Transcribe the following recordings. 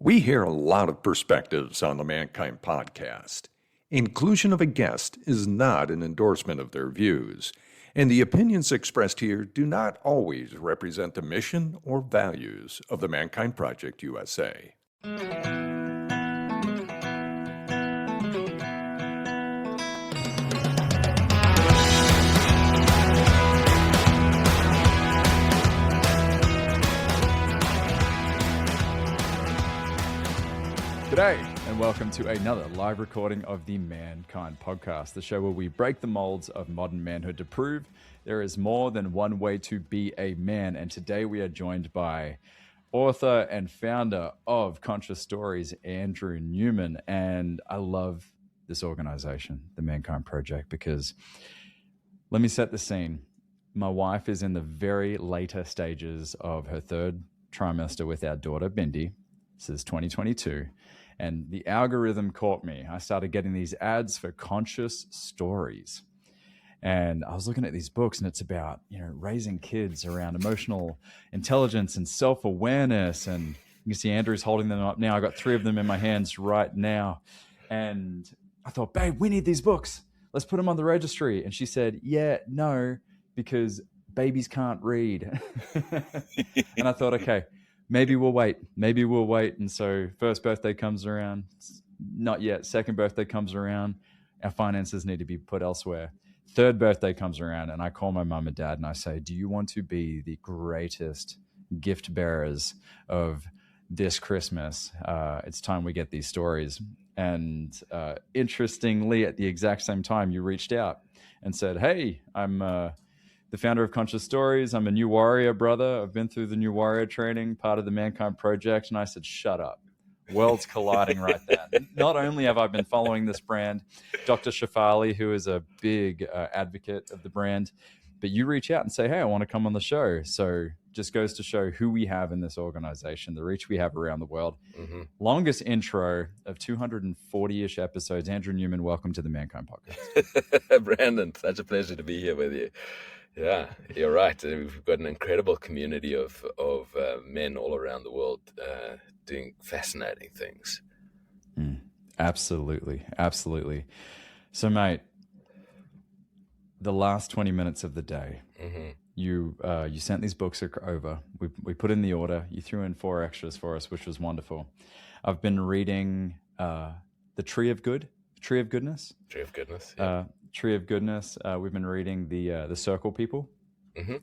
We hear a lot of perspectives on the Mankind podcast. Inclusion of a guest is not an endorsement of their views, and the opinions expressed here do not always represent the mission or values of the Mankind Project USA. G'day, and welcome to another live recording of the Mankind Podcast, the show where we break the molds of modern manhood to prove there is more than one way to be a man. And today we are joined by author and founder of Conscious Stories, Andrew Newman. And I love this organization, the Mankind Project, because let me set the scene. My wife is in the very later stages of her third trimester with our daughter, Bindi. This is 2022. And the algorithm caught me. I started getting these ads for Conscious Stories. And I was looking at these books, and it's about, raising kids around emotional intelligence and self-awareness. And you can see Andrew's holding them up now. I got 3 of them in my hands right now. And I thought, babe, we need these books. Let's put them on the registry. And she said, yeah, no, because babies can't read. And I thought, okay, maybe we'll wait. And so first birthday comes around. Not yet. Second birthday comes around. Our finances need to be put elsewhere. Third birthday comes around, and I call my mom and dad and I say, do you want to be the greatest gift bearers of this Christmas? It's time we get these stories. And interestingly, at the exact same time, you reached out and said, hey, I'm the founder of Conscious Stories. I'm a new warrior, brother. I've been through the new warrior training, part of the Mankind Project. And I said, shut up. Worlds colliding right there. Not only have I been following this brand, Dr. Shafali, who is a big advocate of the brand, but you reach out and say, hey, I want to come on the show. So just goes to show who we have in this organization, the reach we have around the world. Mm-hmm. Longest intro of 240-ish episodes. Andrew Newman, welcome to the Mankind Podcast. Brandon, such a pleasure to be here with you. Yeah, you're right. We've got an incredible community of men all around the world doing fascinating things. Absolutely. So, mate, the last 20 minutes of the day, mm-hmm. You sent these books over. We put in the order. You threw in 4 extras for us, which was wonderful. I've been reading The Tree of Goodness. Tree of Goodness, yeah. Tree of Goodness. We've been reading the Circle People, mm-hmm.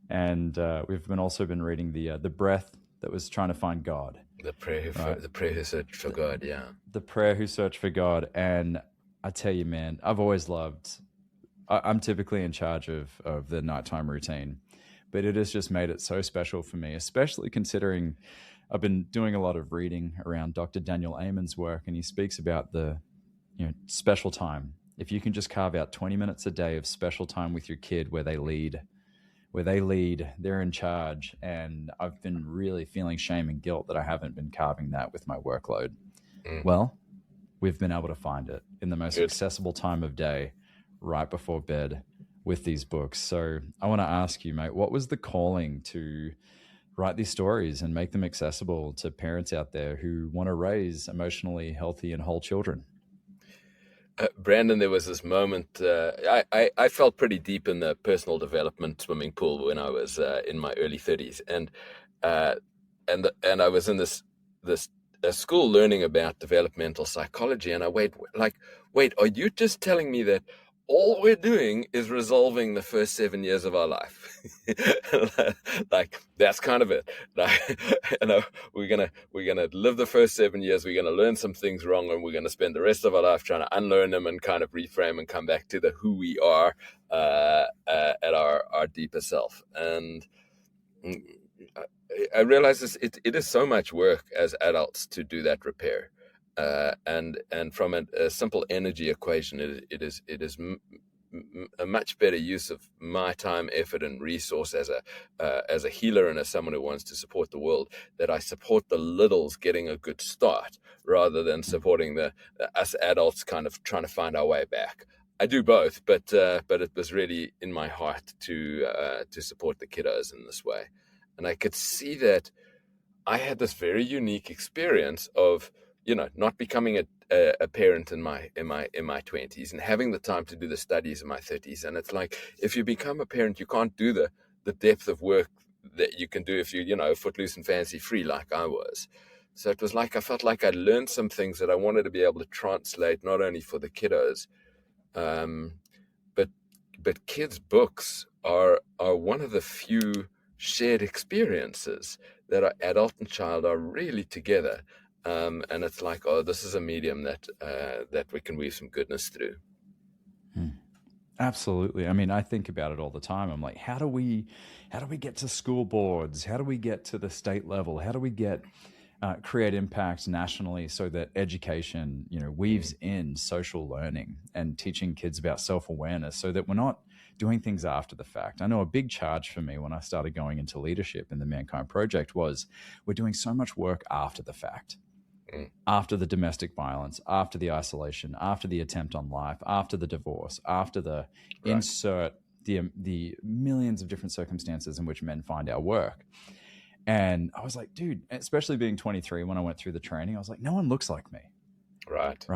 and we've also been reading the Breath that was trying to find God. The prayer who searched for God. Yeah, the prayer who searched for God. And I tell you, man, I've always loved. I'm typically in charge of the nighttime routine, but it has just made it so special for me, especially considering I've been doing a lot of reading around Dr. Daniel Amen's work, and he speaks about the special time. If you can just carve out 20 minutes a day of special time with your kid where they lead, they're in charge. And I've been really feeling shame and guilt that I haven't been carving that with my workload. Well, we've been able to find it in the most accessible time of day, right before bed, with these books. So I want to ask you, mate, what was the calling to write these stories and make them accessible to parents out there who want to raise emotionally healthy and whole children? Brandon, there was this moment. I felt pretty deep in the personal development swimming pool when I was in my early 30s, and I was in this school learning about developmental psychology. And I wait, are you just telling me that all we're doing is resolving the first 7 years of our life? Like, that's kind of it. We're gonna live the first 7 years. We're gonna learn some things wrong, and we're gonna spend the rest of our life trying to unlearn them and kind of reframe and come back to the who we are at our deeper self. And I realize it is so much work as adults to do that repair. And from a simple energy equation, it is a much better use of my time, effort, and resource as a healer and as someone who wants to support the world, that I support the littles getting a good start rather than supporting us adults kind of trying to find our way back. I do both, but it was really in my heart to support the kiddos in this way, and I could see that I had this very unique experience of, not becoming a parent in my 20s and having the time to do the studies in my 30s. And it's like, if you become a parent, you can't do the depth of work that you can do if you, footloose and fancy free like I was. So it was like, I felt like I'd learned some things that I wanted to be able to translate, not only for the kiddos, but kids' books are one of the few shared experiences that are adult and child are really together. And it's like, oh, this is a medium that we can weave some goodness through. Absolutely. I mean, I think about it all the time. I'm like, how do we get to school boards? How do we get to the state level? How do we get create impact nationally so that education, weaves in social learning and teaching kids about self-awareness so that we're not doing things after the fact. I know a big charge for me when I started going into leadership in the Mankind Project was we're doing so much work after the fact. After the domestic violence, after the isolation, after the attempt on life, after the divorce, after the insert the millions of different circumstances in which men find our work. And I was like, dude, especially being 23 when I went through the training, I was like, no one looks like me. Right.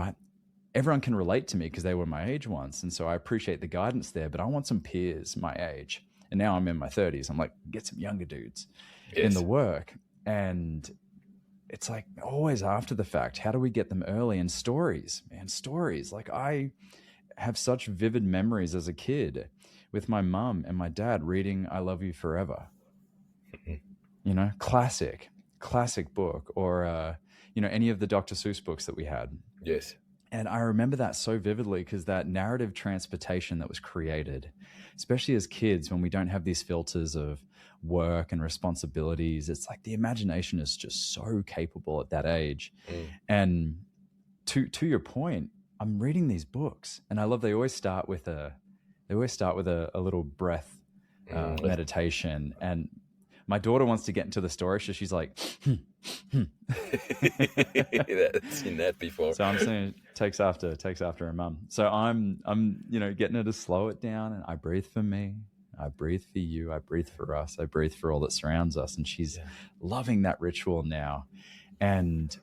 Everyone can relate to me because they were my age once. And so I appreciate the guidance there, but I want some peers my age. And now I'm in my 30s. I'm like, get some younger dudes in the work. And it's like always after the fact, how do we get them early? And stories, man, stories. Like I have such vivid memories as a kid with my mum and my dad reading I Love You Forever. Classic book, or, any of the Dr. Seuss books that we had. Yes. And I remember that so vividly because that narrative transportation that was created, especially as kids, when we don't have these filters of work and responsibilities, it's like the imagination is just so capable at that age. And to your point, I'm reading these books and I love, they always start with a little breath meditation. And my daughter wants to get into the story, so she's like, I've seen that before. So I'm saying it takes after her mum. So I'm getting her to slow it down, and I breathe for me, I breathe for you, I breathe for us, I breathe for all that surrounds us. And she's loving that ritual now. And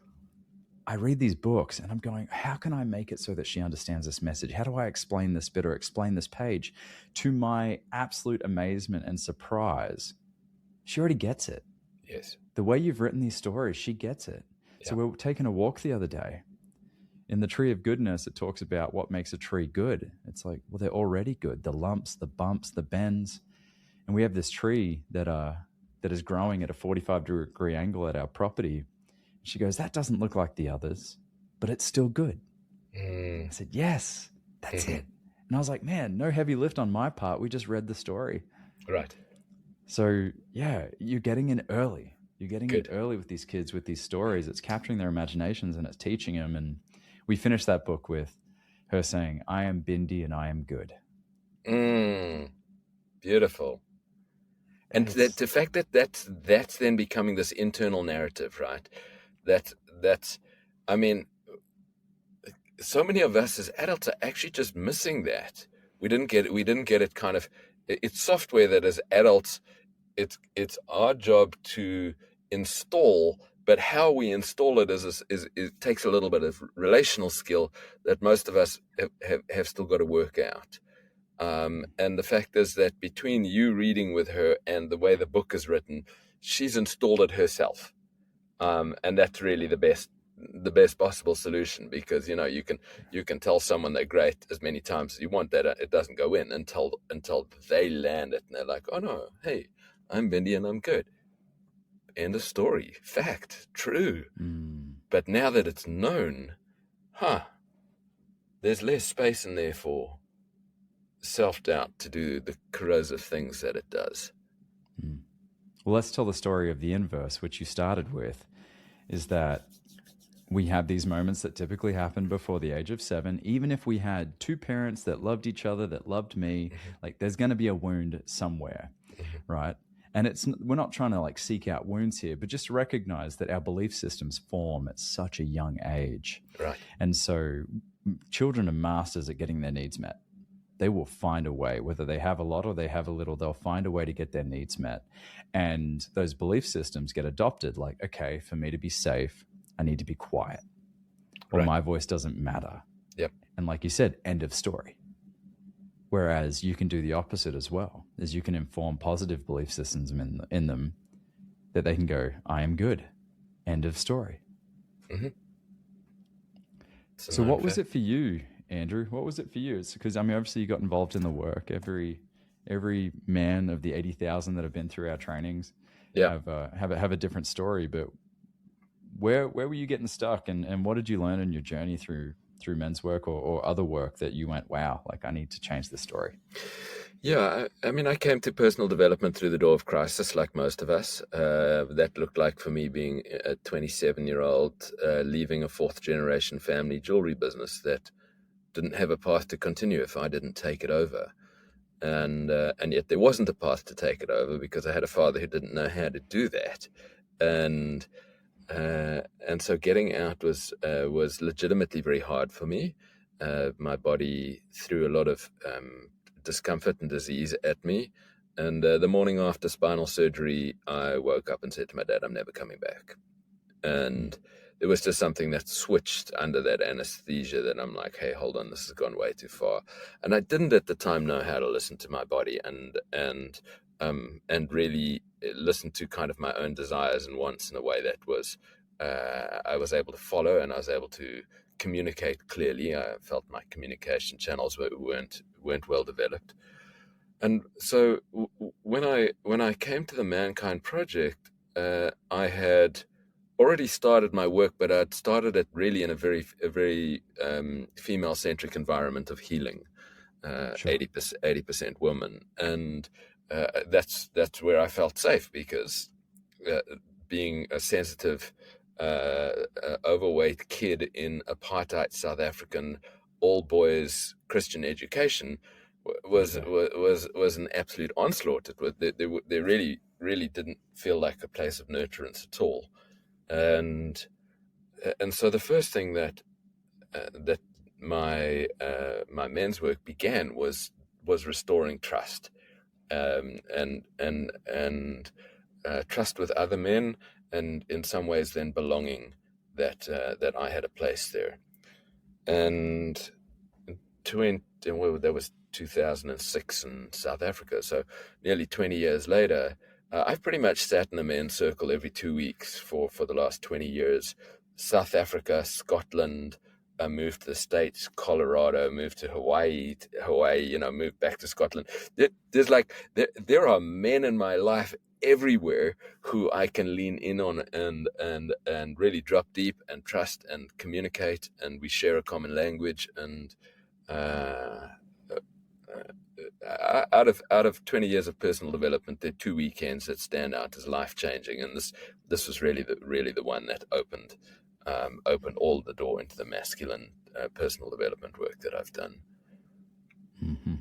I read these books and I'm going, how can I make it so that she understands this message? How do I explain this bit or explain this page? To my absolute amazement and surprise, she already gets it. Yes. The way you've written these stories, she gets it. Yeah. So we were taking a walk the other day. In the Tree of Goodness, it talks about what makes a tree good. It's like, well, they're already good. The lumps, the bumps, the bends. And we have this tree that is growing at a 45-degree angle at our property. She goes, that doesn't look like the others, but it's still good. I said, yes, that's it. And I was like, man, no heavy lift on my part. We just read the story. Right. So yeah, you're getting in early. You're getting in early with these kids, with these stories. It's capturing their imaginations and it's teaching them. And we finished that book with her saying, I am Bindi and I am good. Beautiful. And the fact that that's then becoming this internal narrative, right? That's, I mean, so many of us as adults are actually just missing that. We didn't get it kind of, it's software that as adults, it's our job to install, but how we install it is it takes a little bit of relational skill that most of us have still got to work out. And the fact is that between you reading with her and the way the book is written, she's installed it herself. And that's really the best possible solution, because you can tell someone they're great as many times as you want, that it doesn't go in until they land it and they're like, oh no, hey, I'm Bindi and I'm good. End of story. Fact. True. But now that it's known, there's less space in there for self-doubt to do the corrosive things that it does. Well, let's tell the story of the inverse, which you started with, is that we have these moments that typically happen before the age of 7. Even if we had two parents that loved each other, that loved me, like there's going to be a wound somewhere, right? And we're not trying to like seek out wounds here, but just recognize that our belief systems form at such a young age. Right. And so children are masters at getting their needs met. they will find a way, whether they have a lot or they have a little, they'll find a way to get their needs met. And those belief systems get adopted. Like, okay, for me to be safe, I need to be quiet, or my voice doesn't matter. Yep. And like you said, end of story. Whereas you can do the opposite as well, is you can inform positive belief systems in them that they can go, I am good, end of story. Mm-hmm. So what was it for you, Andrew? What was it for you? It's because, I mean, obviously you got involved in the work. Every man of the 80,000 that have been through our trainings have a different story. But where were you getting stuck, and what did you learn in your journey through men's work or other work that you went, wow, like I need to change this story? Yeah, I mean, I came to personal development through the door of crisis, like most of us. That looked like for me being a 27-year-old, leaving a fourth-generation family jewelry business that didn't have a path to continue if I didn't take it over. And yet there wasn't a path to take it over because I had a father who didn't know how to do that. And so getting out was legitimately very hard for me. My body threw a lot of discomfort and disease at me. And the morning after spinal surgery, I woke up and said to my dad, I'm never coming back. And it was just something that switched under that anesthesia that I'm like, hey, hold on, this has gone way too far. And I didn't at the time know how to listen to my body and really listen to kind of my own desires and wants in a way that was I was able to follow, and I was able to communicate clearly. I felt my communication channels weren't well developed. And so when I came to the Mankind Project, I had already started my work, but I'd started it really in a very female-centric environment of healing, 80% women, and that's where I felt safe, because being a sensitive, overweight kid in apartheid South African all-boys Christian education was an absolute onslaught. They really didn't feel like a place of nurturance at all. And so the first thing that my men's work began was restoring trust, and trust with other men, and in some ways then belonging that I had a place there. And that was 2006 in South Africa. So nearly 20 years later, I've pretty much sat in a men's circle every 2 weeks for the last 20 years. South Africa, Scotland, moved to the States, Colorado, moved to Hawaii, moved back to Scotland. There are men in my life everywhere who I can lean in on and really drop deep and trust and communicate, and we share a common language. And out of 20 years of personal development, there are 2 weekends that stand out as life-changing, and this was really the one that opened all the door into the masculine personal development work that I've done. Mm-hmm.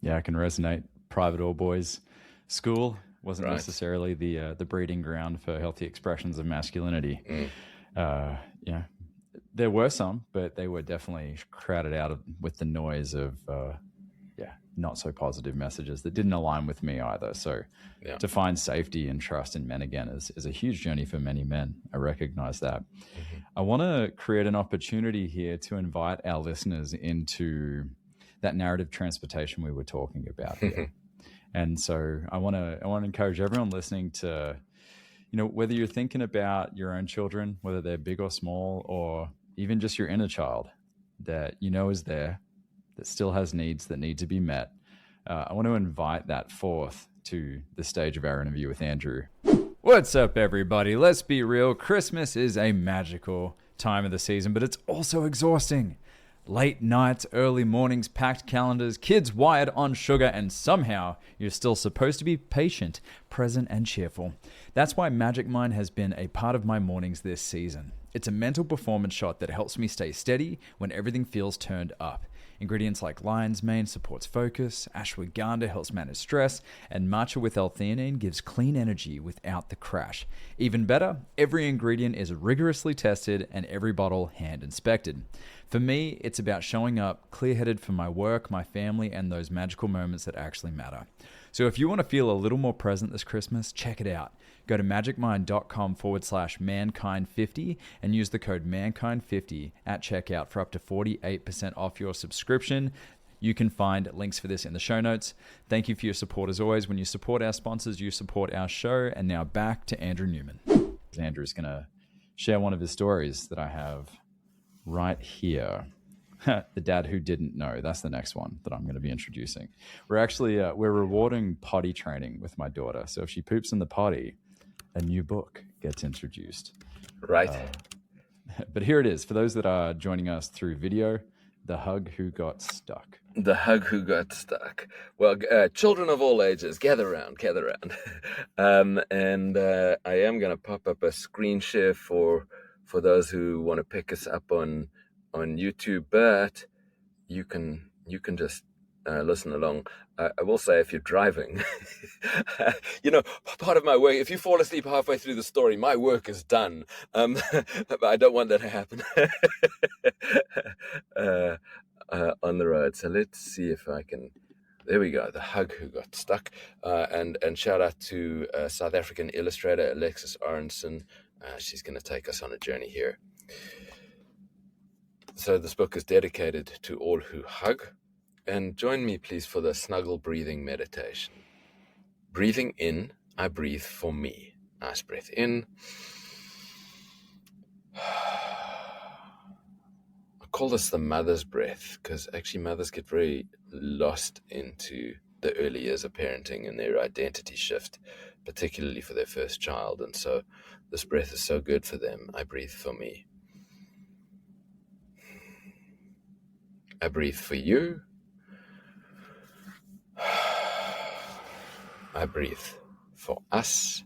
Yeah, I can resonate. Private all boys school wasn't necessarily the breeding ground for healthy expressions of masculinity. Yeah, there were some, but they were definitely crowded out with the noise of not so positive messages that didn't align with me either. So to find safety and trust in men again is a huge journey for many men. I recognize that. Mm-hmm. I want to create an opportunity here to invite our listeners into that narrative transportation we were talking about here. And so I want to encourage everyone listening to, whether you're thinking about your own children, whether they're big or small, or even just your inner child that is there, that still has needs that need to be met. I want to invite that forth to the stage of our interview with Andrew. What's up, everybody? Let's be real. Christmas is a magical time of the season, but it's also exhausting. Late nights, early mornings, packed calendars, kids wired on sugar, and somehow you're still supposed to be patient, present, and cheerful. That's why Magic Mind has been a part of my mornings this season. It's a mental performance shot that helps me stay steady when everything feels turned up. Ingredients like lion's mane supports focus, ashwagandha helps manage stress, and matcha with L-theanine gives clean energy without the crash. Even better, every ingredient is rigorously tested and every bottle hand inspected. For me, it's about showing up clear-headed for my work, my family, and those magical moments that actually matter. So if you want to feel a little more present this Christmas, check it out. Go to magicmind.com/mankind50 and use the code mankind50 at checkout for up to 48% off your subscription. You can find links for this in the show notes. Thank you for your support as always. When you support our sponsors, you support our show. And now back to Andrew Newman. Andrew's going to share one of his stories that I have right here. The dad who didn't know. That's the next one that I'm going to be introducing. We're rewarding potty training with my daughter. So if she poops in the potty, a new book gets introduced. Right. But here it is. For those that are joining us through video, The Hug Who Got Stuck. The Hug Who Got Stuck. Well, children of all ages, gather around. And I am going to pop up a screen share for those who want to pick us up on YouTube, but you can just listen along. I will say, if you're driving, part of my work, if you fall asleep halfway through the story, my work is done. But I don't want that to happen on the road. So let's see if I can. There we go. The Hug Who Got Stuck. And shout out to South African illustrator Alexis Aronson. She's going to take us on a journey here. So this book is dedicated to all who hug. And join me, please, for the snuggle breathing meditation. Breathing in, I breathe for me. Nice breath in. I call this the mother's breath because actually mothers get very lost into the early years of parenting and their identity shift, particularly for their first child. And so this breath is so good for them. I breathe for me. I breathe for you. I breathe for us.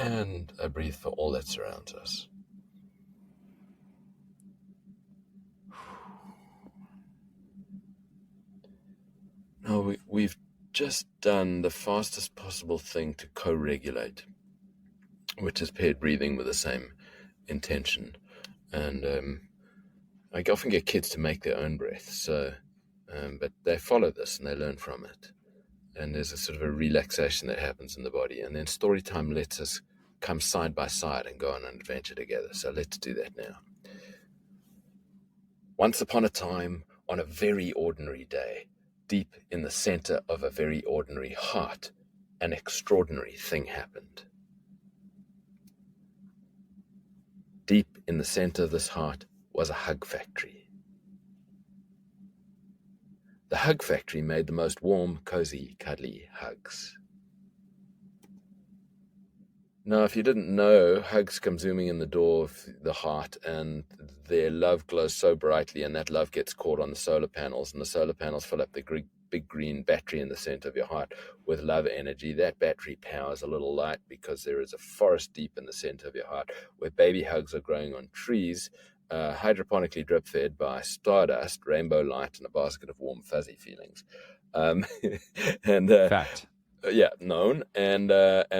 And I breathe for all that surrounds us. Now, we've just done the fastest possible thing to co-regulate, which is paired breathing with the same intention. And I often get kids to make their own breath, but they follow this and they learn from it. And there's a sort of a relaxation that happens in the body. And then story time lets us come side by side and go on an adventure together. So let's do that now. Once upon a time, on a very ordinary day, deep in the center of a very ordinary heart, an extraordinary thing happened. Deep in the center of this heart was a hug factory. The hug factory made the most warm, cozy, cuddly hugs. Now, if you didn't know, hugs come zooming in the door of the heart, and their love glows so brightly, and that love gets caught on the solar panels, and the solar panels fill up the big green battery in the center of your heart with love energy. That battery powers a little light because there is a forest deep in the center of your heart where baby hugs are growing on trees, hydroponically drip fed by stardust, rainbow light, and a basket of warm, fuzzy feelings. Fact. Yeah, known. And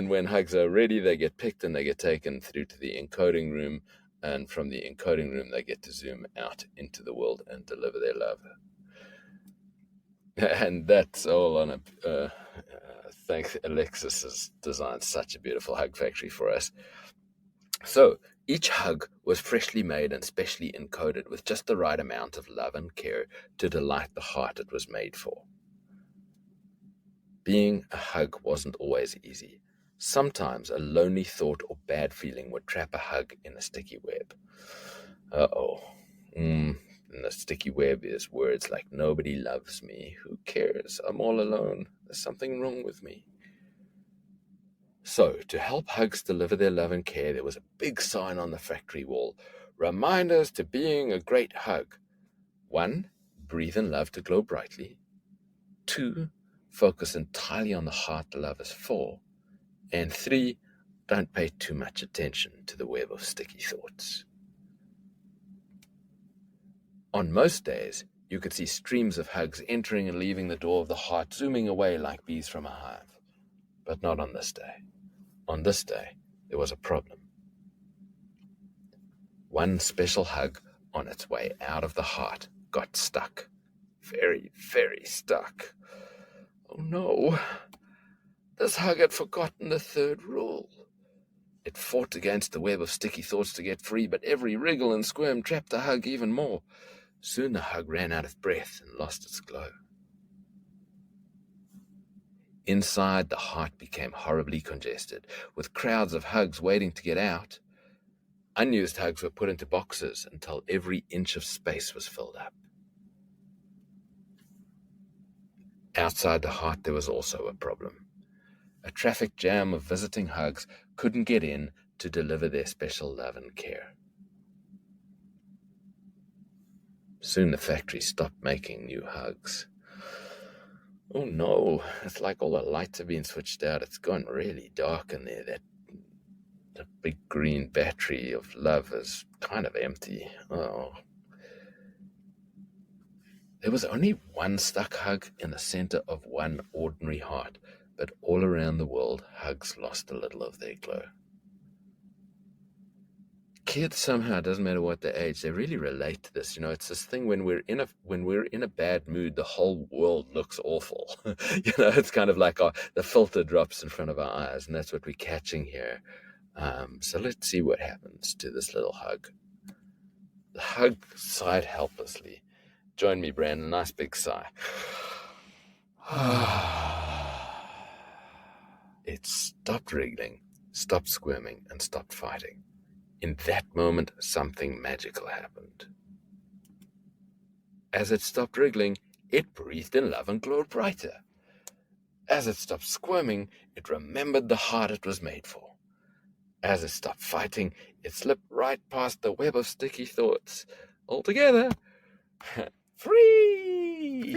when hugs are ready, they get picked and they get taken through to the encoding room. And from the encoding room, they get to zoom out into the world and deliver their love. And that's all on a thanks. Alexis has designed such a beautiful hug factory for us. So each hug was freshly made and specially encoded with just the right amount of love and care to delight the heart it was made for. Being a hug wasn't always easy. Sometimes a lonely thought or bad feeling would trap a hug in a sticky web. And the sticky web is words like, nobody loves me, who cares, I'm all alone, there's something wrong with me. So, to help hugs deliver their love and care, there was a big sign on the factory wall. Reminders to being a great hug. 1, breathe in love to glow brightly. 2, focus entirely on the heart the love is for. And 3, don't pay too much attention to the web of sticky thoughts. On most days, you could see streams of hugs entering and leaving the door of the heart, zooming away like bees from a hive. But not on this day. On this day, there was a problem. One special hug on its way out of the heart got stuck. Very, very stuck. Oh no. This hug had forgotten the third rule. It fought against the web of sticky thoughts to get free, but every wriggle and squirm trapped the hug even more. Soon the hug ran out of breath and lost its glow. Inside, the heart became horribly congested, with crowds of hugs waiting to get out. Unused hugs were put into boxes until every inch of space was filled up. Outside the heart, there was also a problem. A traffic jam of visiting hugs couldn't get in to deliver their special love and care. Soon the factory stopped making new hugs. Oh no, it's like all the lights have been switched out. It's gone really dark in there. That big green battery of love is kind of empty. Oh. There was only one stuck hug in the center of one ordinary heart, but all around the world, hugs lost a little of their glow. Kids somehow, it doesn't matter what their age, they really relate to this. You know, it's this thing when we're in a bad mood, the whole world looks awful. You know, it's kind of like the filter drops in front of our eyes, and that's what we're catching here. So let's see what happens to this little hug. The hug sighed helplessly. Join me, Brandon. Nice big sigh. It stopped wriggling, stopped squirming, and stopped fighting. In that moment, something magical happened. As it stopped wriggling, it breathed in love and glowed brighter. As it stopped squirming, it remembered the heart it was made for. As it stopped fighting, it slipped right past the web of sticky thoughts. Altogether, free!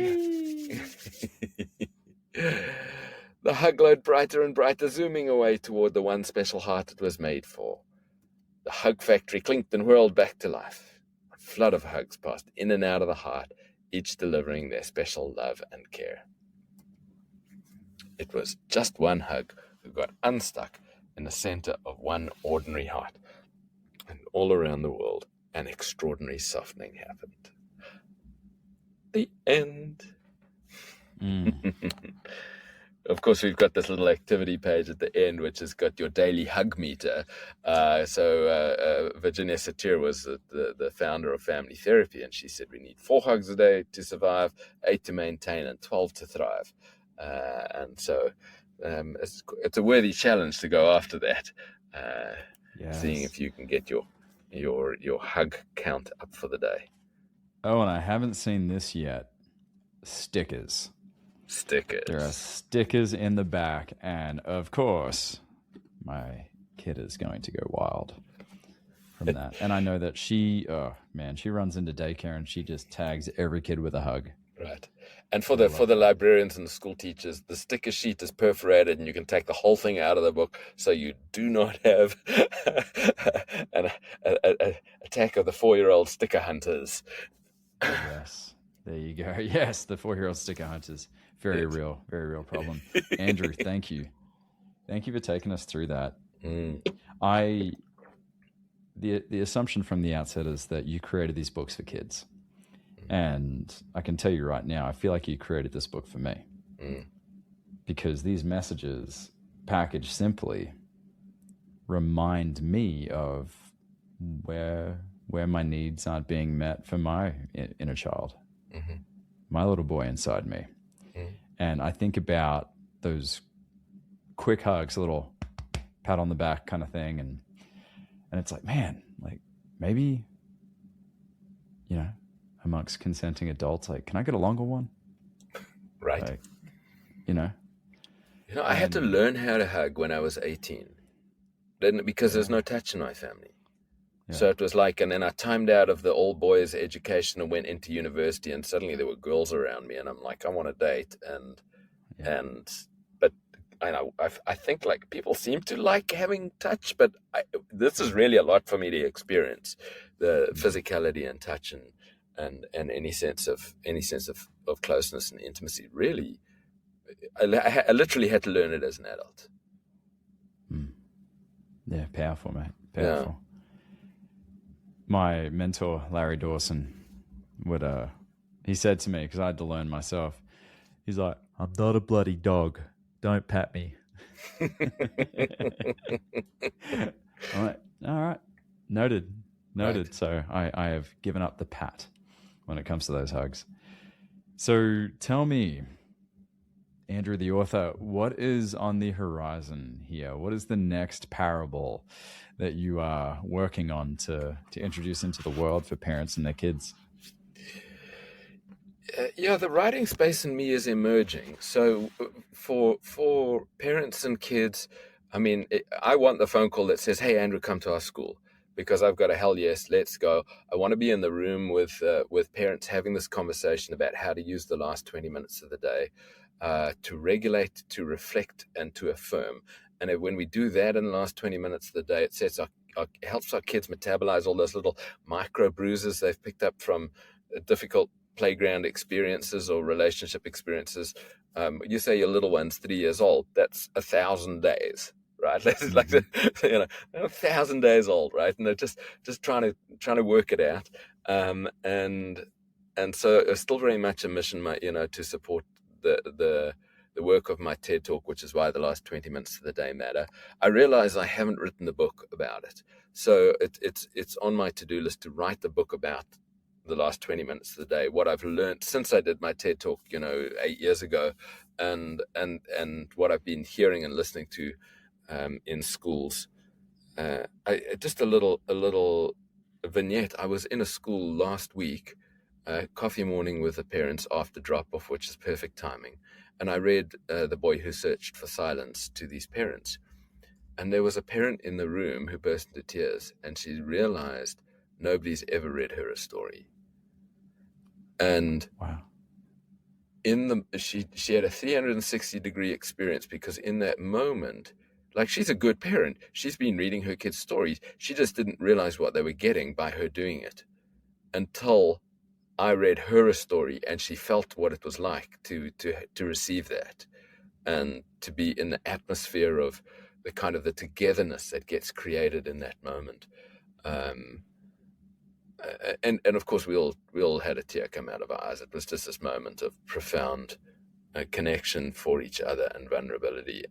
The hug glowed brighter and brighter, zooming away toward the one special heart it was made for. The hug factory clinked and whirled back to life. A flood of hugs passed in and out of the heart, each delivering their special love and care. It was just one hug who got unstuck in the center of one ordinary heart. And all around the world, an extraordinary softening happened. The end. Of course, we've got this little activity page at the end, which has got your daily hug meter. So Virginia Satir was the founder of Family Therapy, and she said we need 4 hugs a day to survive, 8 to maintain, and 12 to thrive. And so it's a worthy challenge to go after that, Yes. seeing if you can get your hug count up for the day. Oh, and I haven't seen this yet. Stickers. There are stickers in the back, and of course, my kid is going to go wild from that. And I know that she runs into daycare and she just tags every kid with a hug. Right. And for the librarians and the school teachers, the sticker sheet is perforated and you can take the whole thing out of the book, so you do not have an attack of the 4-year-old sticker hunters. Yes. There you go. Yes, the 4-year-old sticker hunters. Very real problem. Andrew, thank you. Thank you for taking us through that. The assumption from the outset is that you created these books for kids. And I can tell you right now, I feel like you created this book for me. Because these messages, packaged simply, remind me of where my needs aren't being met for my inner child, my little boy inside me. And I think about those quick hugs, a little pat on the back kind of thing. And it's like, man, like maybe, amongst consenting adults, like, can I get a longer one? Right. Like, I had to learn how to hug when I was 18. Because there's no touch in my family. Yeah. So it was like, and then I timed out of the all boys education and went into university, and suddenly there were girls around me, and I'm like, I want a date, but I think like people seem to like having touch, but this is really a lot for me to experience, the physicality and touch, and and any sense of closeness and intimacy. Really, I literally had to learn it as an adult. Yeah, powerful, mate. Powerful. Yeah. My mentor, Larry Dawson, he said to me, because I had to learn myself, he's like, "I'm not a bloody dog. Don't pat me." I'm like, all right, noted. Right. So I have given up the pat when it comes to those hugs. So tell me, Andrew, the author, what is on the horizon here? What is the next parable that you are working on to introduce into the world for parents and their kids? The writing space in me is emerging. So for parents and kids, I mean, I want the phone call that says, "Hey, Andrew, come to our school," because I've got a hell yes, let's go. I want to be in the room with parents having this conversation about how to use the last 20 minutes of the day to regulate, to reflect, and to affirm. And when we do that in the last 20 minutes of the day, it helps our kids metabolize all those little micro bruises they've picked up from difficult playground experiences or relationship experiences. You say your little one's 3 years old, that's 1,000 days, right? That's like 1,000 days old, right? And they're just trying to work it out. And so it's still very much a mission, to support the work of my TED Talk, which is why the last 20 minutes of the day matter. I realize I haven't written the book about it. So it's on my to-do list to write the book about the last 20 minutes of the day, what I've learned since I did my TED Talk, 8 years ago, and what I've been hearing and listening to in schools. Just a little vignette. I was in a school last week, coffee morning with the parents after drop-off, which is perfect timing. And I read The Boy Who Searched for Silence to these parents. And there was a parent in the room who burst into tears, and she realized nobody's ever read her a story. And wow. She had a 360-degree experience, because in that moment, like, she's a good parent. She's been reading her kids stories. She just didn't realize what they were getting by her doing it until I read her a story, and she felt what it was like to receive that, and to be in the atmosphere of the kind of the togetherness that gets created in that moment. And of course, we all had a tear come out of our eyes. It was just this moment of profound connection for each other and vulnerability.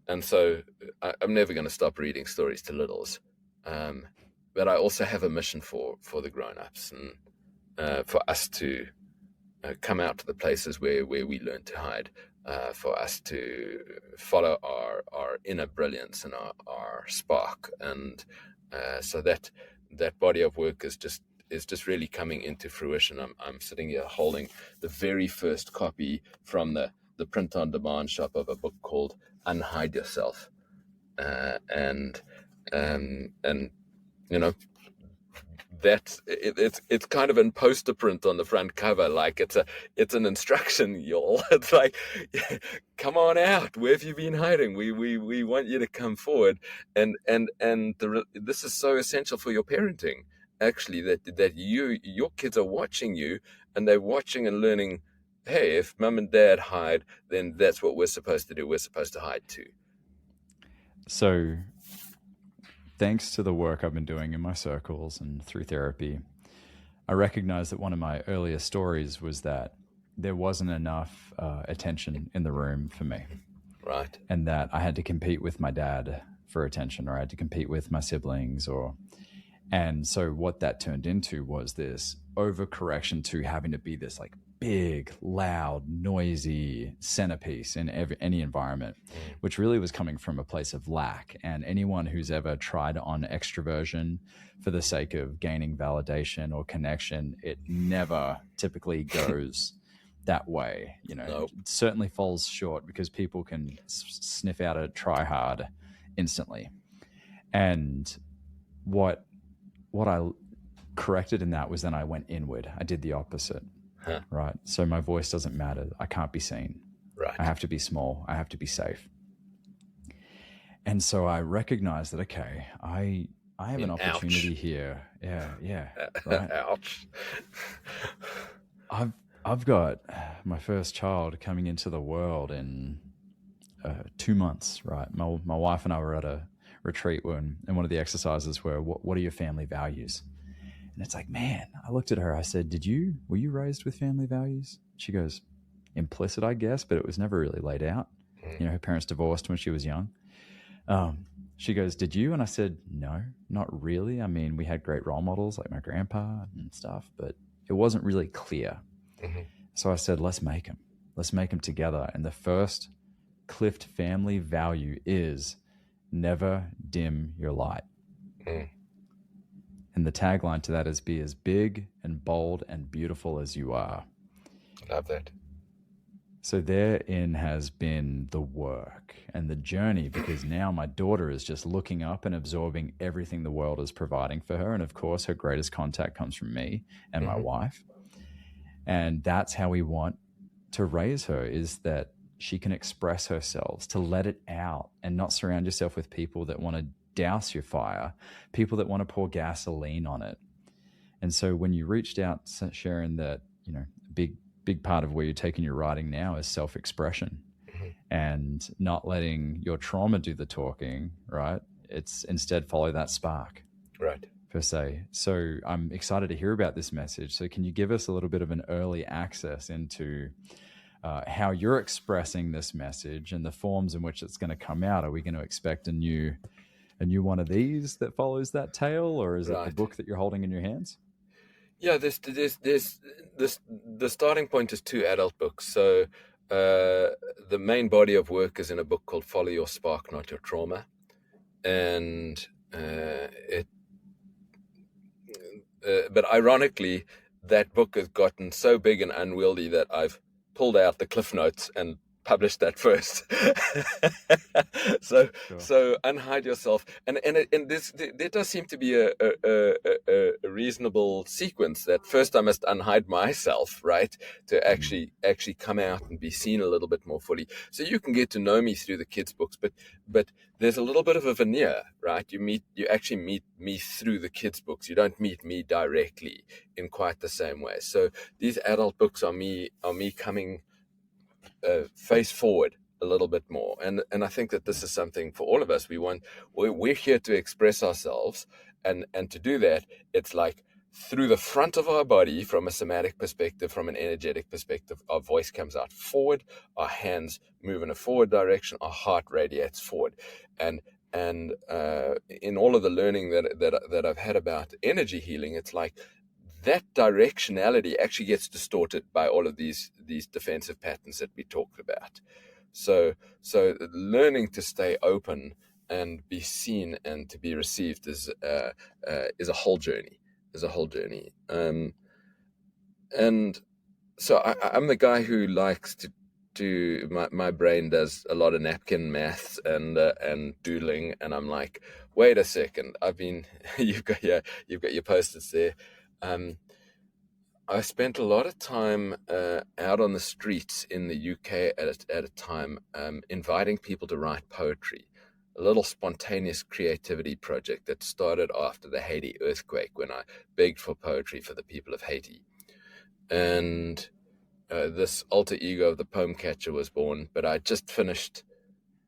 And so I'm never going to stop reading stories to littles. But I also have a mission for the grown-ups, and for us to come out to the places where we learn to hide, for us to follow our inner brilliance and our spark. And so that body of work is just really coming into fruition. I'm sitting here holding the very first copy from the print on demand shop of a book called Unhide Yourself, and that it's kind of in poster print on the front cover, like it's an instruction, y'all. It's like, come on out. Where have you been hiding? We want you to come forward, and this is so essential for your parenting, actually, that your kids are watching you, and they're watching and learning. Hey, if mum and dad hide, then that's what we're supposed to do. We're supposed to hide too. So, thanks to the work I've been doing in my circles and through therapy, I recognized that one of my earlier stories was that there wasn't enough attention in the room for me. Right. And that I had to compete with my dad for attention, or I had to compete with my siblings, and so what that turned into was this overcorrection to having to be this like big, loud, noisy centerpiece in any environment, which really was coming from a place of lack. And anyone who's ever tried on extroversion for the sake of gaining validation or connection, it never typically goes that way. Nope. It certainly falls short, because people can sniff out a try hard instantly. And what I corrected in that was then I went inward. I did the opposite. Huh. Right. So my voice doesn't matter. I can't be seen. Right. I have to be small. I have to be safe. And so I recognized that, okay, I I have an opportunity here. Yeah, right. Ouch. I've got my first child coming into the world in 2 months, right? My wife and I were at a retreat and one of the exercises were, what are your family values? And it's like, man, I looked at her, I said, were you raised with family values? She goes, implicit, I guess, but it was never really laid out. Her parents divorced when she was young. She goes, did you? And I said, no, not really. I mean, we had great role models like my grandpa and stuff, but it wasn't really clear. Mm-hmm. So I said, let's make them together. And the first Clift family value is never dim your light. Mm. And the tagline to that is be as big and bold and beautiful as you are. Love that. So therein has been the work and the journey, because now my daughter is just looking up and absorbing everything the world is providing for her. And of course, her greatest contact comes from me and my wife. And that's how we want to raise her, is that she can express herself, to let it out and not surround yourself with people that want to douse your fire, people that want to pour gasoline on it. And so when you reached out, sharing that, big part of where you're taking your writing now is self-expression and not letting your trauma do the talking, right? It's instead follow that spark. Right. Per se. So I'm excited to hear about this message. So can you give us a little bit of an early access into how you're expressing this message and the forms in which it's going to come out? Are we going to expect a new one of these that follows that tale, or is it the book that you're holding in your hands? Yeah, the starting point is 2 adult books. So the main body of work is in a book called Follow Your Spark, Not Your Trauma. And but ironically, that book has gotten so big and unwieldy that I've pulled out the Cliff Notes and published that first. So unhide yourself, and there does seem to be a reasonable sequence. That first I must unhide myself, right, to actually come out and be seen a little bit more fully. So you can get to know me through the kids' books, but there's a little bit of a veneer, right? You actually meet me through the kids' books. You don't meet me directly in quite the same way. So these adult books are me coming face forward a little bit more, and I think that this is something for all of us. We're here to express ourselves, and to do that, it's like through the front of our body, from a somatic perspective, from an energetic perspective. Our voice comes out forward, our hands move in a forward direction, our heart radiates forward, and in all of the learning that I've had about energy healing, it's like that directionality actually gets distorted by all of these defensive patterns that we talked about. So learning to stay open and be seen and to be received is a whole journey. And so I'm the guy who likes to do. My brain does a lot of napkin maths and doodling, and I'm like, wait a second. You've got your post-its there. I spent a lot of time out on the streets in the UK at a time, inviting people to write poetry, a little spontaneous creativity project that started after the Haiti earthquake, when I begged for poetry for the people of Haiti. And this alter ego of the poem catcher was born, but I just finished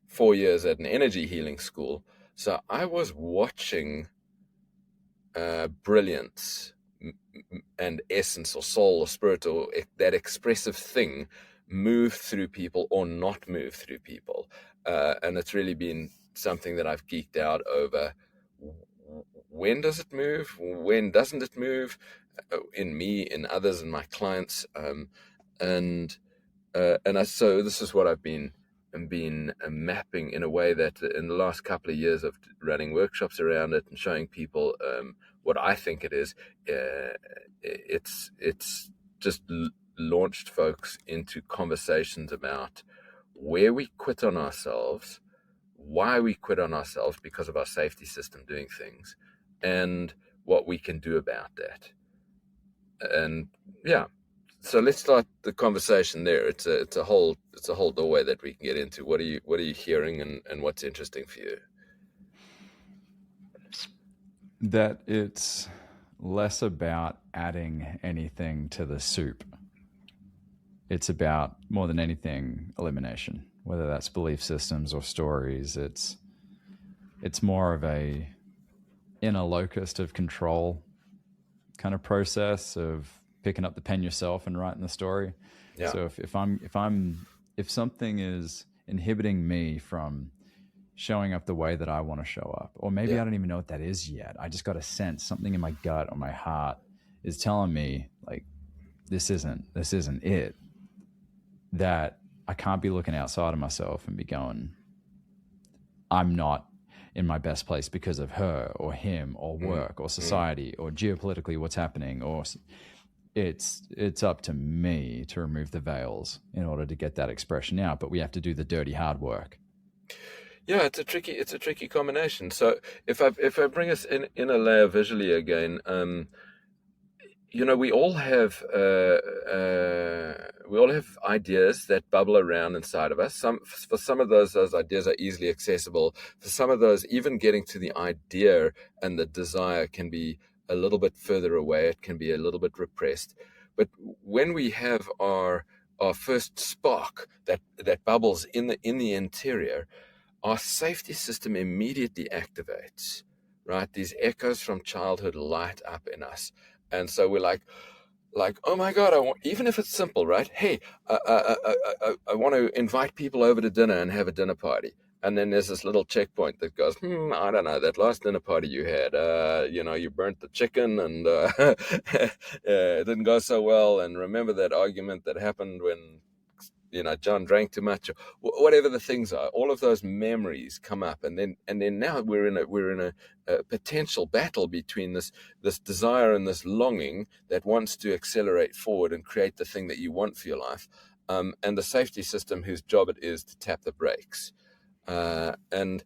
4 years at an energy healing school. So I was watching brilliance and essence or soul or spirit or that expressive thing move through people or not move through people. And it's really been something that I've geeked out over. When does it move? When doesn't it move? In me, in others, in my clients. So this is what I've been mapping in a way that in the last couple of years of running workshops around it and showing people what I think it is. It's just launched folks into conversations about where we quit on ourselves, why we quit on ourselves because of our safety system doing things, and what we can do about that. And yeah, so let's start the conversation there. It's a whole doorway that we can get into. What are you hearing, and what's interesting for you? that it's less about adding anything to the soup. It's about, more than anything, elimination, whether that's belief systems or stories. It's more of a inner locus of control kind of process of picking up the pen yourself and writing the story. Yeah. So if something is inhibiting me from showing up the way that I want to show up, or maybe I don't even know what that is yet, I just got a sense, something in my gut or my heart is telling me like, this isn't it, that I can't be looking outside of myself and be going, I'm not in my best place because of her or him or work or society or geopolitically what's happening, or it's up to me to remove the veils in order to get that expression out. But we have to do the dirty hard work. Yeah, it's a tricky combination. So if I bring us in a layer visually again, we all have ideas that bubble around inside of us. For some of those ideas are easily accessible. For some of those, even getting to the idea and the desire can be a little bit further away. It can be a little bit repressed. But when we have our first spark that bubbles in the interior, our safety system immediately activates. Right, these echoes from childhood light up in us. And so we're like, oh my God, even if it's simple, right? Hey, I want to invite people over to dinner and have a dinner party. And then there's this little checkpoint that goes, I don't know, that last dinner party you had, you burnt the chicken and it didn't go so well. And remember that argument that happened when John drank too much, or whatever the things are. All of those memories come up, and then now we're in a potential battle between this desire and this longing that wants to accelerate forward and create the thing that you want for your life, and the safety system whose job it is to tap the brakes, and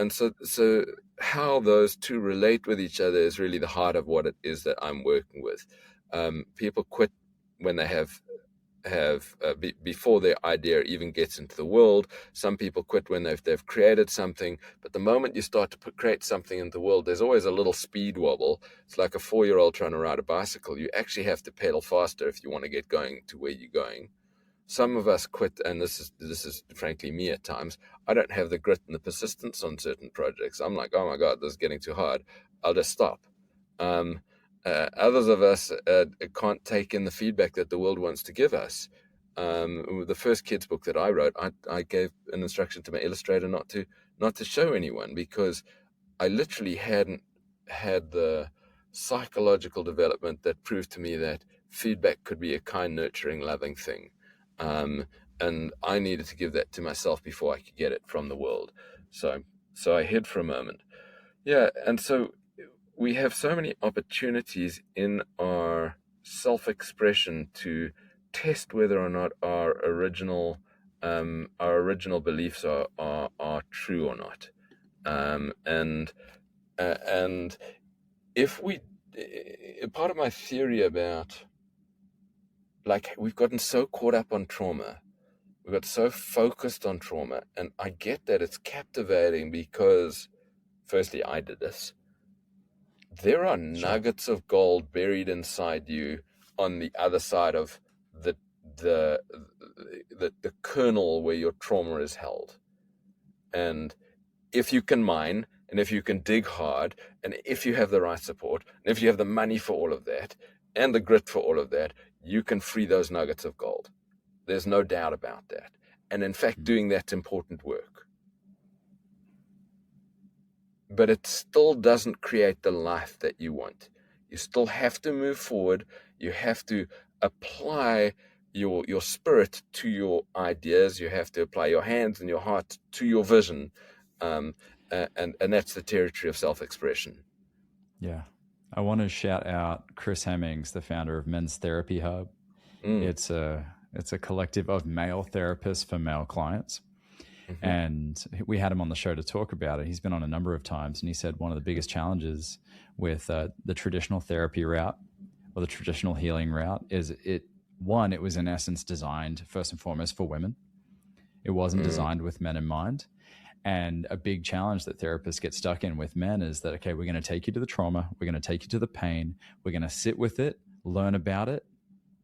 so how those two relate with each other is really the heart of what it is that I'm working with. People quit when they have before their idea even gets into the world. Some people quit when they've created something, but the moment you start to create something in the world, there's always a little speed wobble. It's like a 4-year-old trying to ride a bicycle. You actually have to pedal faster if you want to get going to where you're going. Some of us quit, and this is frankly me at times. I don't have the grit and the persistence on certain projects. I'm like, oh my God, this is getting too hard. I'll just stop. Others of us can't take in the feedback that the world wants to give us. The first kids book that I wrote, I gave an instruction to my illustrator not to show anyone, because I literally hadn't had the psychological development that proved to me that feedback could be a kind, nurturing, loving thing. And I needed to give that to myself before I could get it from the world. So I hid for a moment. Yeah, and so we have so many opportunities in our self-expression to test whether or not our original beliefs are true or not. And if we, part of my theory about, like, we've gotten so caught up on trauma, we got so focused on trauma, and I get that it's captivating because, firstly, I did this. There are nuggets of gold buried inside you on the other side of the kernel where your trauma is held. And if you can mine, and if you can dig hard, and if you have the right support, and if you have the money for all of that, and the grit for all of that, you can free those nuggets of gold. There's no doubt about that. And in fact, doing that's important work. But it still doesn't create the life that you want. You still have to move forward. You have to apply your spirit to your ideas. You have to apply your hands and your heart to your vision. And that's the territory of self-expression. Yeah. I want to shout out Chris Hemmings, the founder of Men's Therapy Hub. It's a collective of male therapists for male clients. Mm-hmm. And we had him on the show to talk about it. He's been on a number of times, and he said one of the biggest challenges with the traditional therapy route or the traditional healing route is it was in essence designed first and foremost for women. It wasn't designed with men in mind. And a big challenge that therapists get stuck in with men is that, okay, we're going to take you to the trauma, we're going to take you to the pain, we're going to sit with it, learn about it,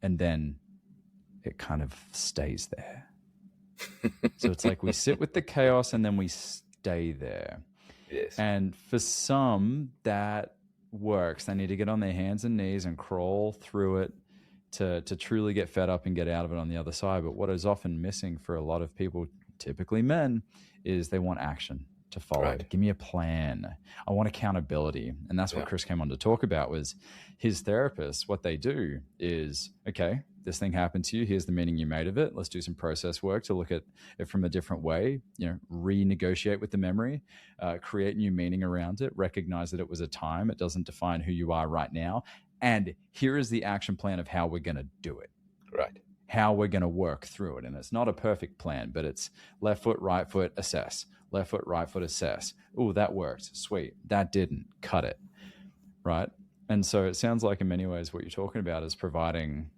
and then it kind of stays there. So it's like we sit with the chaos and then we stay there. Yes. And for some, that works. They need to get on their hands and knees and crawl through it to truly get fed up and get out of it on the other side. But what is often missing for a lot of people, typically men, is they want action to follow. Right. Give me a plan. I want accountability. And that's what Chris came on to talk about. Was his therapist, what they do is, okay, this thing happened to you. Here's the meaning you made of it. Let's do some process work to look at it from a different way, renegotiate with the memory, create new meaning around it, recognize that it was a time. It doesn't define who you are right now. And here is the action plan of how we're going to do it. Right. How we're going to work through it. And it's not a perfect plan, but it's left foot, right foot, assess. Left foot, right foot, assess. Oh, that worked. Sweet. That didn't. Cut it. Right. And so it sounds like in many ways what you're talking about is providing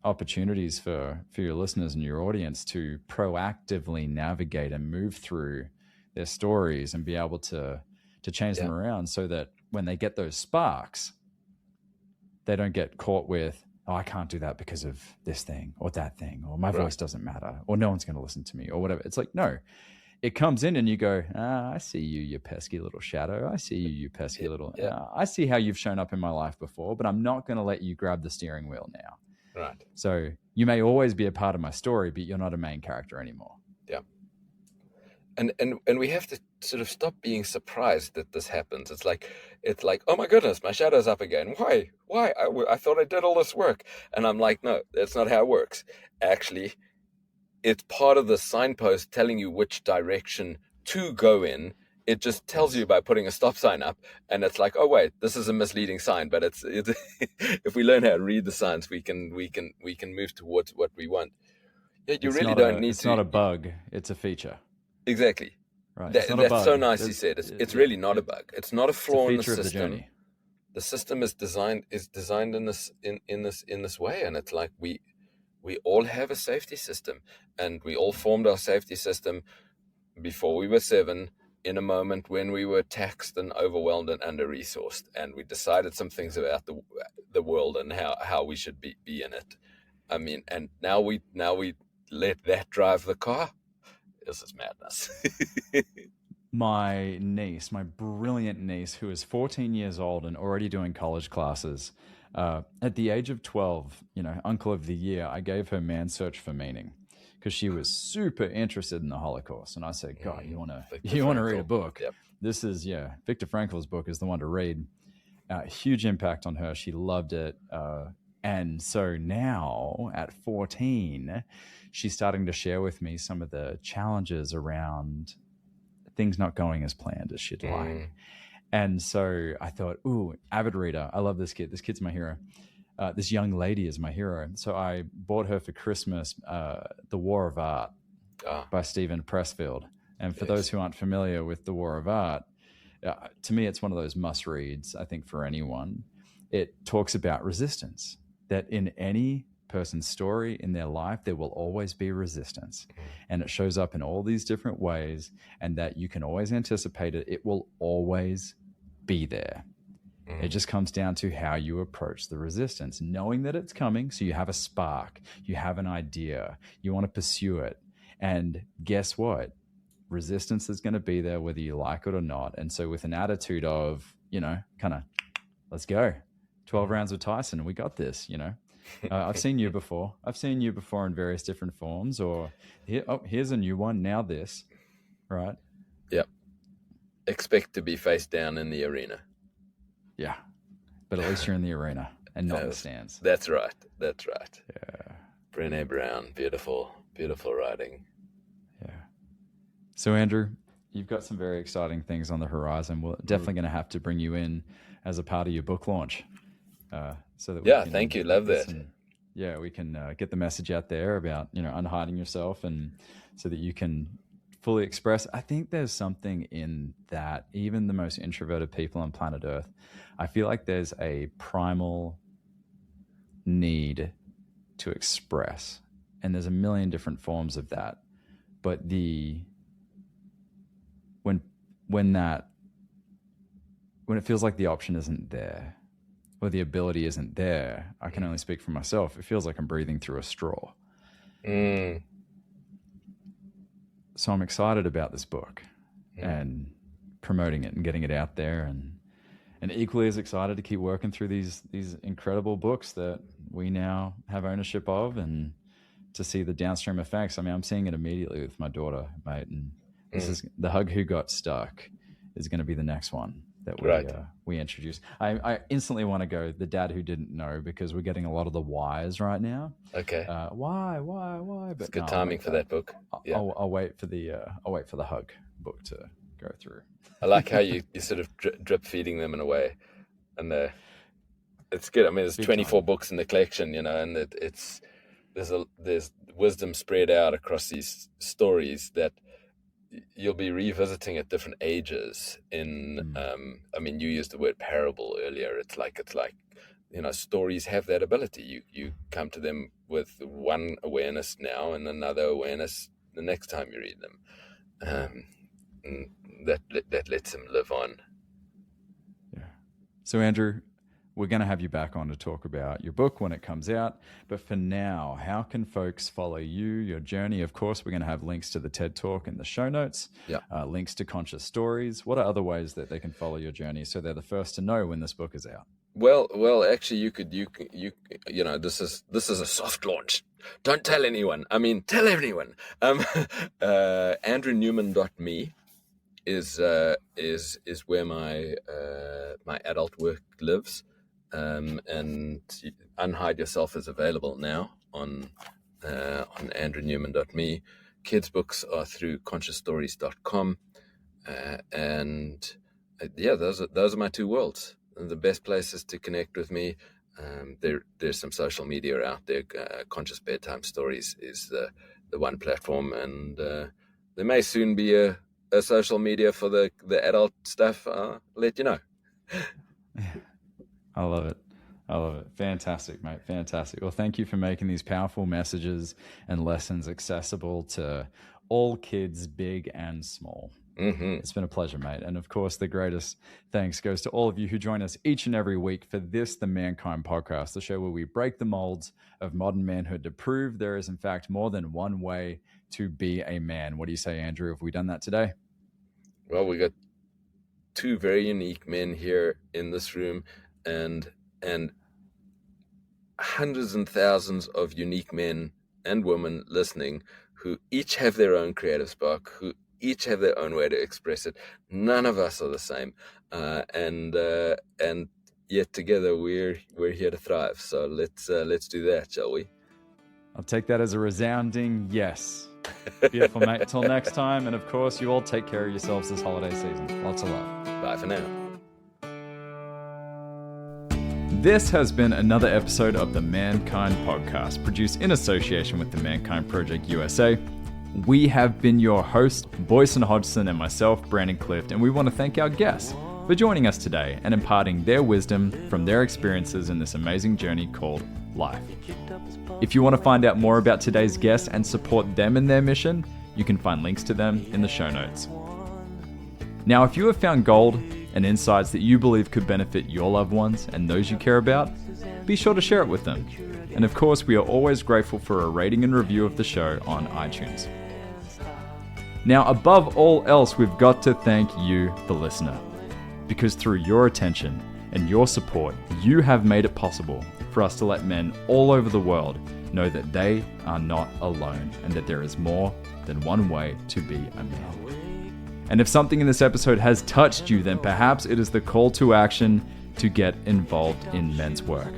opportunities for your listeners and your audience to proactively navigate and move through their stories and be able to change them around so that when they get those sparks, they don't get caught with, oh, I can't do that because of this thing or that thing, or my voice doesn't matter, or no one's going to listen to me, or whatever. It's like, no, it comes in and you go, I see you, you pesky little shadow. I see you, you pesky little, I see how you've shown up in my life before, but I'm not going to let you grab the steering wheel now. Right. So you may always be a part of my story, but you're not a main character anymore. Yeah. And we have to sort of stop being surprised that this happens. It's like, oh my goodness, my shadow's up again. Why? I thought I did all this work. And I'm like, no, that's not how it works. Actually, it's part of the signpost telling you which direction to go in. It just tells you by putting a stop sign up, and it's like, oh wait, this is a misleading sign. But it's if we learn how to read the signs, we can move towards what we want. Yeah, you really don't need to. It's not a bug; it's a feature. Exactly. Right. That's so nicely said. It's really not a bug. It's not a flaw in the system. The system is designed in this way, and it's like we all have a safety system, and we all formed our safety system before we were 7. In a moment when we were taxed and overwhelmed and under-resourced, and we decided some things about the world and how we should be in it. I mean, and now we let that drive the car. This is madness. My niece, my brilliant niece, who is 14 years old and already doing college classes, at the age of 12, Uncle of the Year, I gave her Man's Search for Meaning, because she was super interested in the Holocaust. And I said, God, you want to read a book? Yep. This is, Viktor Frankl's book is the one to read. Huge impact on her. She loved it. And so now at 14, she's starting to share with me some of the challenges around things not going as planned as she'd like. And so I thought, ooh, avid reader. I love this kid. This kid's my hero. This young lady is my hero. So I bought her for Christmas The War of Art by Stephen Pressfield. And for those who aren't familiar with The War of Art, to me, it's one of those must reads, I think, for anyone. It talks about resistance, that in any person's story in their life, there will always be resistance. And it shows up in all these different ways, and that you can always anticipate it. It will always be there. It just comes down to how you approach the resistance, knowing that it's coming. So you have a spark, you have an idea, you want to pursue it. And guess what? Resistance is going to be there whether you like it or not. And so with an attitude of, kind of, let's go. 12 rounds with Tyson, we got this, I've seen you before. I've seen you before in various different forms, or here's a new one. Now this, right? Yep. Expect to be face down in the arena. Yeah, but at least you're in the arena and not in the stands. That's right. Yeah. Brené Brown, beautiful writing. Yeah. So Andrew, you've got some very exciting things on the horizon. We're definitely going to have to bring you in as a part of your book launch. So that we can, thank you. Love that. We can get the message out there about, unhiding yourself, and so that you can fully express. I think there's something in that. Even the most introverted people on planet Earth, I feel like there's a primal need to express, and there's a million different forms of that. But the when it feels like the option isn't there or the ability isn't there, I can only speak for myself. It feels like I'm breathing through a straw. So I'm excited about this book and promoting it and getting it out there, and equally as excited to keep working through these incredible books that we now have ownership of, and to see the downstream effects. I mean, I'm seeing it immediately with my daughter, mate, and this is the Hug Who Got Stuck is going to be the next one that we introduce. I instantly want to go the Dad Who Didn't Know, because we're getting a lot of the whys right now. Okay. Why? But it's good timing for that book. Yeah. I'll wait for the Hug book to go through. I like how you sort of drip feeding them in a way, and it's good. I mean, there's 24 books in the collection, and there's wisdom spread out across these stories that you'll be revisiting at different ages. I mean, you used the word parable earlier. It's like stories have that ability. You come to them with one awareness now and another awareness the next time you read them. That lets them live on. Yeah. So Andrew, we're going to have you back on to talk about your book when it comes out. But for now, how can folks follow you, your journey? Of course, we're going to have links to the TED Talk in the show notes, links to Conscious Stories. What are other ways that they can follow your journey so they're the first to know when this book is out? Well, actually, you could, this is a soft launch. Don't tell anyone. I mean, tell everyone. AndrewNewman.me is where my adult work lives. And Unhide Yourself is available now on AndrewNewman.me. Kids books are through ConsciousStories.com, and those are my two worlds. The best places to connect with me. There's some social media out there. Conscious Bedtime Stories is the one platform, and there may soon be a social media for the adult stuff. I'll let you know. I love it. Fantastic, mate. Fantastic. Well, thank you for making these powerful messages and lessons accessible to all kids, big and small. Mm-hmm. It's been a pleasure, mate. And of course, the greatest thanks goes to all of you who join us each and every week for this, the Mankind Podcast, the show where we break the molds of modern manhood to prove there is, in fact, more than one way to be a man. What do you say, Andrew? Have we done that today? Well, we got two very unique men here in this room, and hundreds and thousands of unique men and women listening who each have their own creative spark, who each have their own way to express it. None of us are the same, and yet together we're here to thrive. So let's do that, shall we? I'll take that as a resounding yes. Beautiful, mate. Till next time, and of course, you all take care of yourselves this holiday season. Lots of love. Bye for now. This has been another episode of the Mankind Podcast, produced in association with the Mankind Project USA. We have been your host, Boyson Hodgson, and myself, Brandon Clift, and we want to thank our guests for joining us today and imparting their wisdom from their experiences in this amazing journey called life. If you want to find out more about today's guests and support them in their mission, you can find links to them in the show notes. Now, if you have found gold and insights that you believe could benefit your loved ones and those you care about, be sure to share it with them. And of course, we are always grateful for a rating and review of the show on iTunes. Now, above all else, we've got to thank you, the listener, because through your attention and your support, you have made it possible for us to let men all over the world know that they are not alone and that there is more than one way to be a man. And if something in this episode has touched you, then perhaps it is the call to action to get involved in men's work.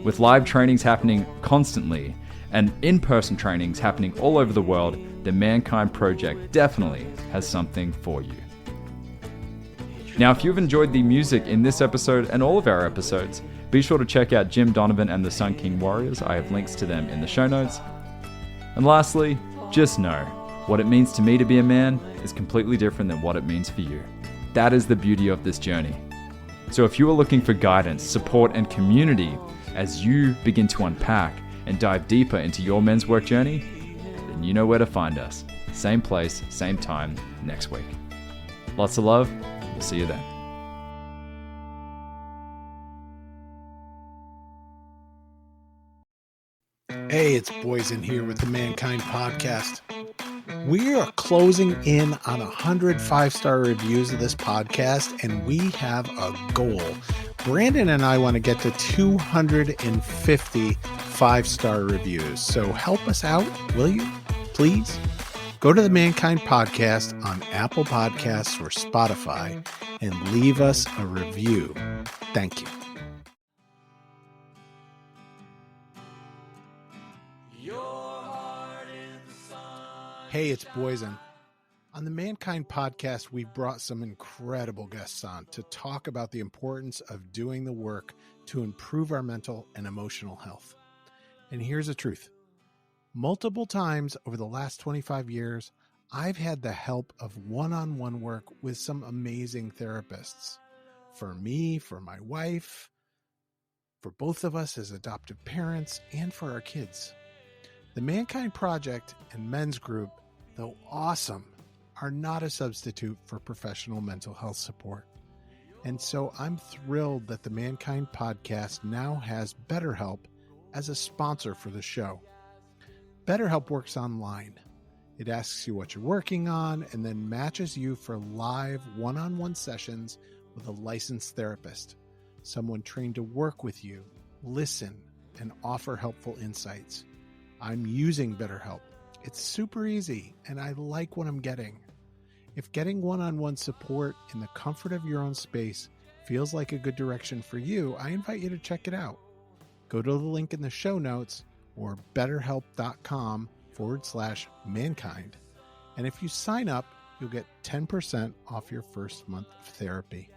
With live trainings happening constantly and in-person trainings happening all over the world, the Mankind Project definitely has something for you. Now, if you've enjoyed the music in this episode and all of our episodes, be sure to check out Jim Donovan and the Sun King Warriors. I have links to them in the show notes. And lastly, just know, what it means to me to be a man is completely different than what it means for you. That is the beauty of this journey. So if you are looking for guidance, support, and community as you begin to unpack and dive deeper into your men's work journey, then you know where to find us. Same place, same time, next week. Lots of love. We'll see you then. Hey, it's Boysen here with the Mankind Podcast. We are closing in on 100 5-star reviews of this podcast, and we have a goal. Brandon and I want to get to 250 5-star reviews. So help us out, will you? Please go to the Mankind Podcast on Apple Podcasts or Spotify and leave us a review. Thank you. Hey, it's Boysen. On the Mankind Podcast, we've brought some incredible guests on to talk about the importance of doing the work to improve our mental and emotional health. And here's the truth. Multiple times over the last 25 years, I've had the help of one-on-one work with some amazing therapists. For me, for my wife, for both of us as adoptive parents, and for our kids. The Mankind Project and Men's Group, though awesome, are not a substitute for professional mental health support. And so I'm thrilled that the Mankind Podcast now has BetterHelp as a sponsor for the show. BetterHelp works online. It asks you what you're working on and then matches you for live one-on-one sessions with a licensed therapist, someone trained to work with you, listen, and offer helpful insights. I'm using BetterHelp. It's super easy, and I like what I'm getting. If getting one-on-one support in the comfort of your own space feels like a good direction for you, I invite you to check it out. Go to the link in the show notes or betterhelp.com/mankind. And if you sign up, you'll get 10% off your first month of therapy.